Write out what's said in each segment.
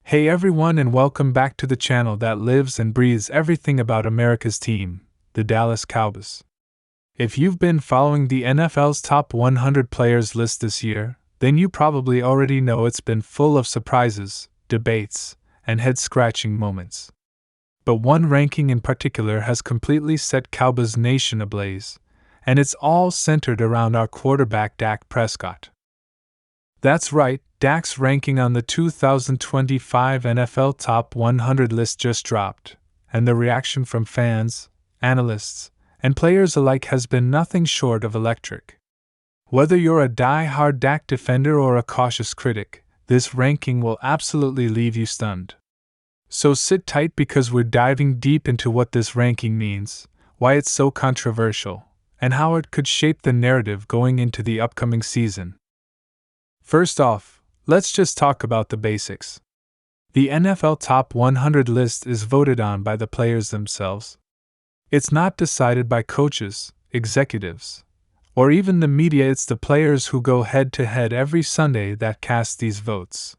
Hey everyone, and welcome back to the channel that lives and breathes everything about America's team, the Dallas Cowboys. If you've been following the NFL's top 100 players list this year, then you probably already know it's been full of surprises, debates, and head-scratching moments. But one ranking in particular has completely set Cowboys Nation ablaze, and it's all centered around our quarterback Dak Prescott. That's right, Dak's ranking on the 2025 NFL Top 100 list just dropped, and the reaction from fans, analysts, and players alike has been nothing short of electric. Whether you're a die-hard Dak defender or a cautious critic, this ranking will absolutely leave you stunned. So sit tight because we're diving deep into what this ranking means, why it's so controversial, and how it could shape the narrative going into the upcoming season. First off, let's just talk about the basics. The NFL Top 100 list is voted on by the players themselves. It's not decided by coaches, executives, or even the media. It's the players who go head-to-head every Sunday that cast these votes.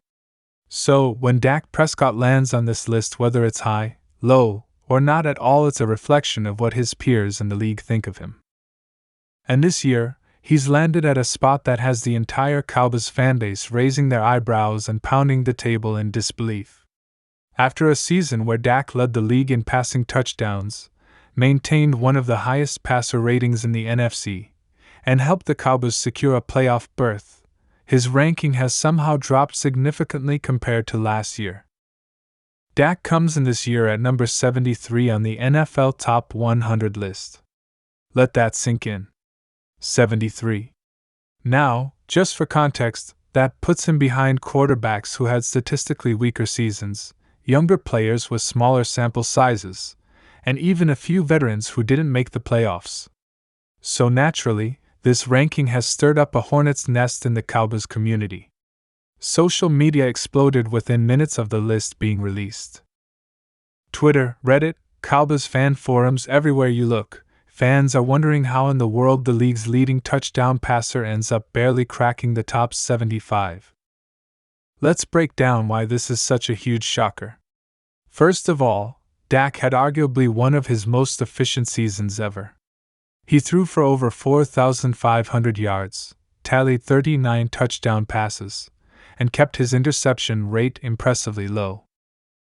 So, when Dak Prescott lands on this list, whether it's high, low, or not at all, it's a reflection of what his peers in the league think of him. And this year, he's landed at a spot that has the entire Cowboys fanbase raising their eyebrows and pounding the table in disbelief. After a season where Dak led the league in passing touchdowns, maintained one of the highest passer ratings in the NFC, and helped the Cowboys secure a playoff berth, his ranking has somehow dropped significantly compared to last year. Dak comes in this year at number 73 on the NFL Top 100 list. Let that sink in. 73. Now, just for context, that puts him behind quarterbacks who had statistically weaker seasons, younger players with smaller sample sizes, and even a few veterans who didn't make the playoffs. So naturally, this ranking has stirred up a hornet's nest in the Cowboys community. Social media exploded within minutes of the list being released. Twitter, Reddit, Cowboys fan forums, everywhere you look, fans are wondering how in the world the league's leading touchdown passer ends up barely cracking the top 75. Let's break down why this is such a huge shocker. First of all, Dak had arguably one of his most efficient seasons ever. He threw for over 4,500 yards, tallied 39 touchdown passes, and kept his interception rate impressively low.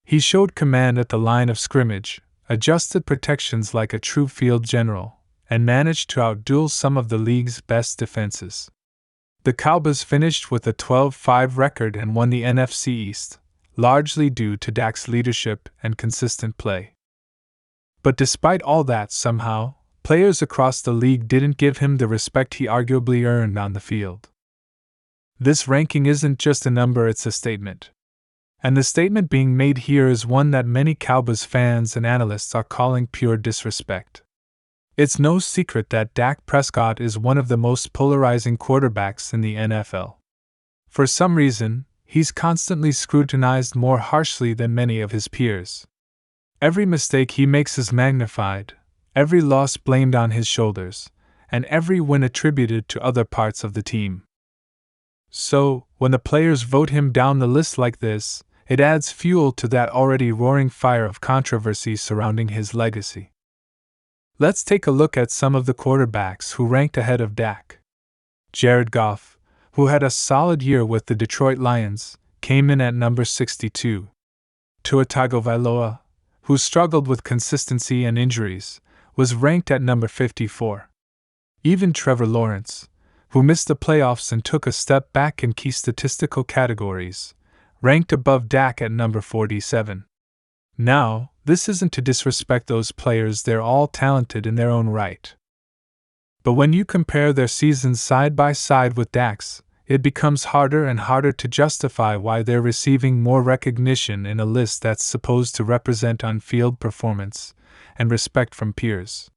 He showed command at the line of scrimmage, adjusted protections like a true field general, and managed to outduel some of the league's best defenses. The Cowboys finished with a 12-5 record and won the NFC East, largely due to Dak's leadership and consistent play. But despite all that, somehow, players across the league didn't give him the respect he arguably earned on the field. This ranking isn't just a number, it's a statement. And the statement being made here is one that many Cowboys fans and analysts are calling pure disrespect. It's no secret that Dak Prescott is one of the most polarizing quarterbacks in the NFL. For some reason, he's constantly scrutinized more harshly than many of his peers. Every mistake he makes is magnified, every loss blamed on his shoulders, and every win attributed to other parts of the team. So, when the players vote him down the list like this, it adds fuel to that already roaring fire of controversy surrounding his legacy. Let's take a look at some of the quarterbacks who ranked ahead of Dak. Jared Goff, who had a solid year with the Detroit Lions, came in at number 62. Tua Tagovailoa, who struggled with consistency and injuries, was ranked at number 54. Even Trevor Lawrence, who missed the playoffs and took a step back in key statistical categories, ranked above Dak at number 47. Now, this isn't to disrespect those players, they're all talented in their own right. But when you compare their seasons side by side with Dak's, it becomes harder and harder to justify why they're receiving more recognition in a list that's supposed to represent on-field performance and respect from peers.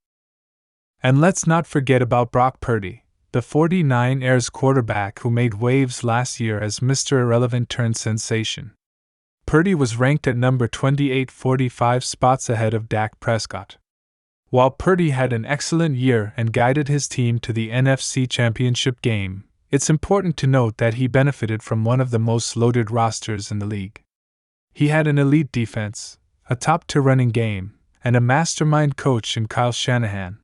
And let's not forget about Brock Purdy, the 49ers quarterback who made waves last year as Mr. Irrelevant turned sensation. Purdy was ranked at number 28, 45 spots ahead of Dak Prescott. While Purdy had an excellent year and guided his team to the NFC Championship game, it's important to note that he benefited from one of the most loaded rosters in the league. He had an elite defense, a top-tier running game, and a mastermind coach in Kyle Shanahan.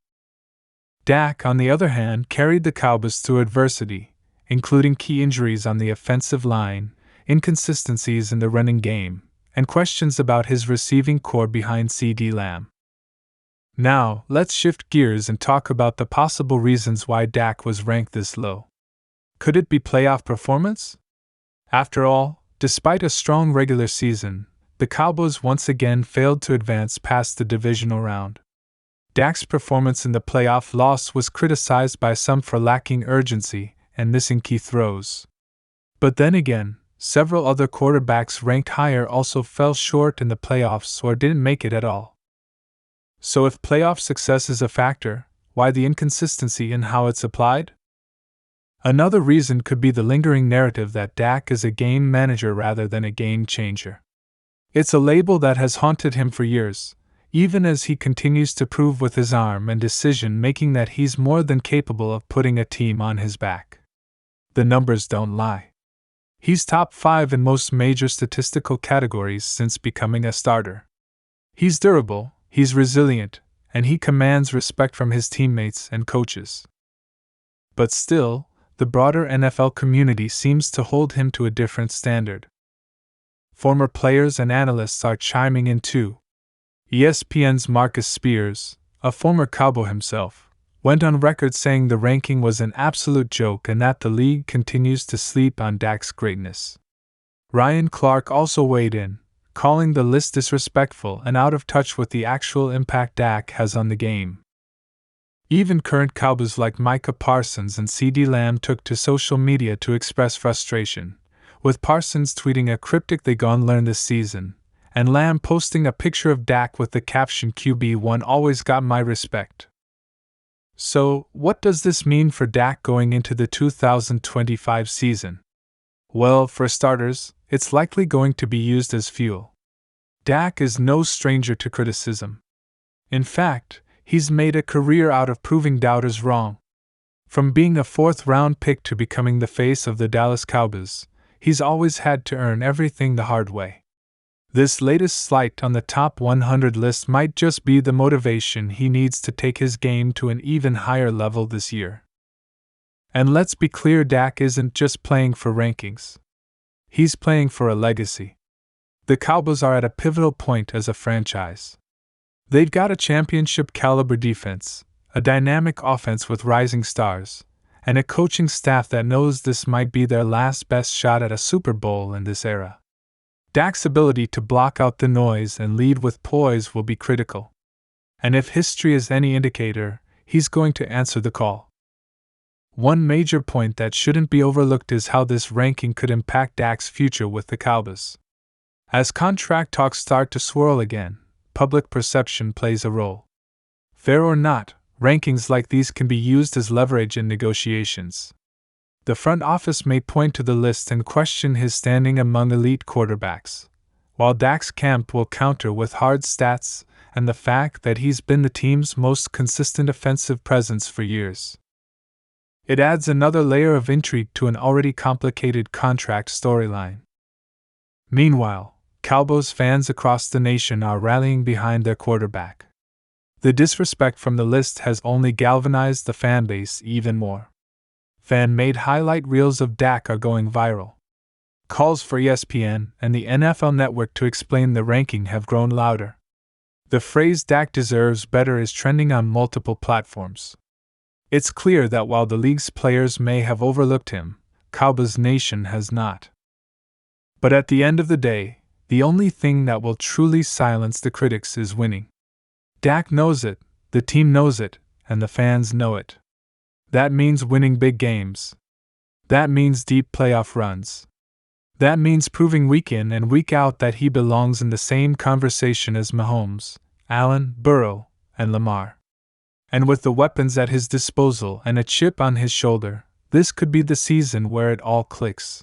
Dak, on the other hand, carried the Cowboys through adversity, including key injuries on the offensive line, inconsistencies in the running game, and questions about his receiving core behind CeeDee Lamb. Now, let's shift gears and talk about the possible reasons why Dak was ranked this low. Could it be playoff performance? After all, despite a strong regular season, the Cowboys once again failed to advance past the divisional round. Dak's performance in the playoff loss was criticized by some for lacking urgency and missing key throws. But then again, several other quarterbacks ranked higher also fell short in the playoffs or didn't make it at all. So if playoff success is a factor, why the inconsistency in how it's applied? Another reason could be the lingering narrative that Dak is a game manager rather than a game changer. It's a label that has haunted him for years, even as he continues to prove with his arm and decision-making that he's more than capable of putting a team on his back. The numbers don't lie. He's top 5 in most major statistical categories since becoming a starter. He's durable, he's resilient, and he commands respect from his teammates and coaches. But still, the broader NFL community seems to hold him to a different standard. Former players and analysts are chiming in too. ESPN's Marcus Spears, a former Cowboy himself, went on record saying the ranking was an absolute joke and that the league continues to sleep on Dak's greatness. Ryan Clark also weighed in, calling the list disrespectful and out of touch with the actual impact Dak has on the game. Even current Cowboys like Micah Parsons and CeeDee Lamb took to social media to express frustration, with Parsons tweeting a cryptic "they gon' learn this season," and Lamb posting a picture of Dak with the caption "QB1 always got my respect." So, what does this mean for Dak going into the 2025 season? Well, for starters, it's likely going to be used as fuel. Dak is no stranger to criticism. In fact, he's made a career out of proving doubters wrong. From being a 4th-round pick to becoming the face of the Dallas Cowboys, he's always had to earn everything the hard way. This latest slight on the top 100 list might just be the motivation he needs to take his game to an even higher level this year. And let's be clear, Dak isn't just playing for rankings. He's playing for a legacy. The Cowboys are at a pivotal point as a franchise. They've got a championship-caliber defense, a dynamic offense with rising stars, and a coaching staff that knows this might be their last best shot at a Super Bowl in this era. Dak's ability to block out the noise and lead with poise will be critical. And if history is any indicator, he's going to answer the call. One major point that shouldn't be overlooked is how this ranking could impact Dak's future with the Cowboys. As contract talks start to swirl again, public perception plays a role. Fair or not, rankings like these can be used as leverage in negotiations. The front office may point to the list and question his standing among elite quarterbacks, while Dak's camp will counter with hard stats and the fact that he's been the team's most consistent offensive presence for years. It adds another layer of intrigue to an already complicated contract storyline. Meanwhile, Cowboys fans across the nation are rallying behind their quarterback. The disrespect from the list has only galvanized the fanbase even more. Fan-made highlight reels of Dak are going viral. Calls for ESPN and the NFL Network to explain the ranking have grown louder. The phrase "Dak deserves better" is trending on multiple platforms. It's clear that while the league's players may have overlooked him, Cowboys Nation has not. But at the end of the day, the only thing that will truly silence the critics is winning. Dak knows it, the team knows it, and the fans know it. That means winning big games. That means deep playoff runs. That means proving week in and week out that he belongs in the same conversation as Mahomes, Allen, Burrow, and Lamar. And with the weapons at his disposal and a chip on his shoulder, this could be the season where it all clicks.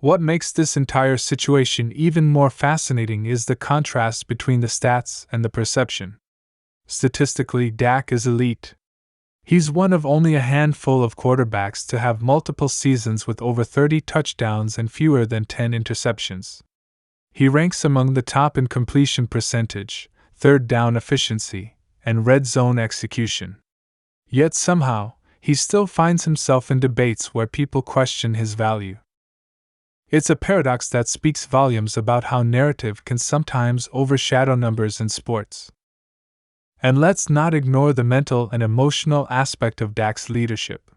What makes this entire situation even more fascinating is the contrast between the stats and the perception. Statistically, Dak is elite. He's one of only a handful of quarterbacks to have multiple seasons with over 30 touchdowns and fewer than 10 interceptions. He ranks among the top in completion percentage, third down efficiency, and red zone execution. Yet somehow, he still finds himself in debates where people question his value. It's a paradox that speaks volumes about how narrative can sometimes overshadow numbers in sports. And let's not ignore the mental and emotional aspect of Dak's leadership.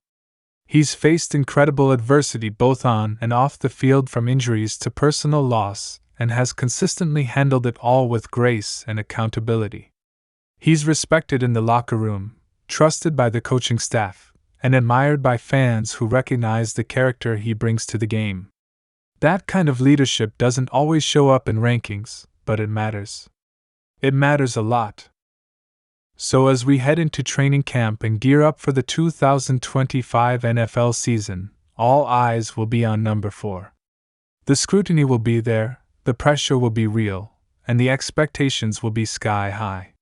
He's faced incredible adversity both on and off the field, from injuries to personal loss, and has consistently handled it all with grace and accountability. He's respected in the locker room, trusted by the coaching staff, and admired by fans who recognize the character he brings to the game. That kind of leadership doesn't always show up in rankings, but it matters. It matters a lot. So as we head into training camp and gear up for the 2025 NFL season, all eyes will be on number 4. The scrutiny will be there, the pressure will be real, and the expectations will be sky high.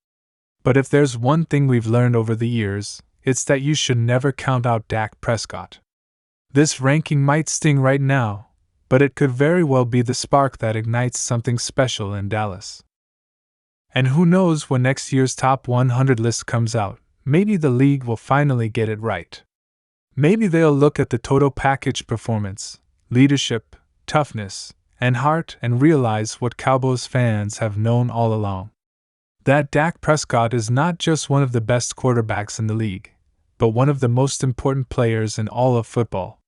But if there's one thing we've learned over the years, it's that you should never count out Dak Prescott. This ranking might sting right now, but it could very well be the spark that ignites something special in Dallas. And who knows, when next year's top 100 list comes out, maybe the league will finally get it right. Maybe they'll look at the total package: performance, leadership, toughness, and heart, and realize what Cowboys fans have known all along. That Dak Prescott is not just one of the best quarterbacks in the league, but one of the most important players in all of football.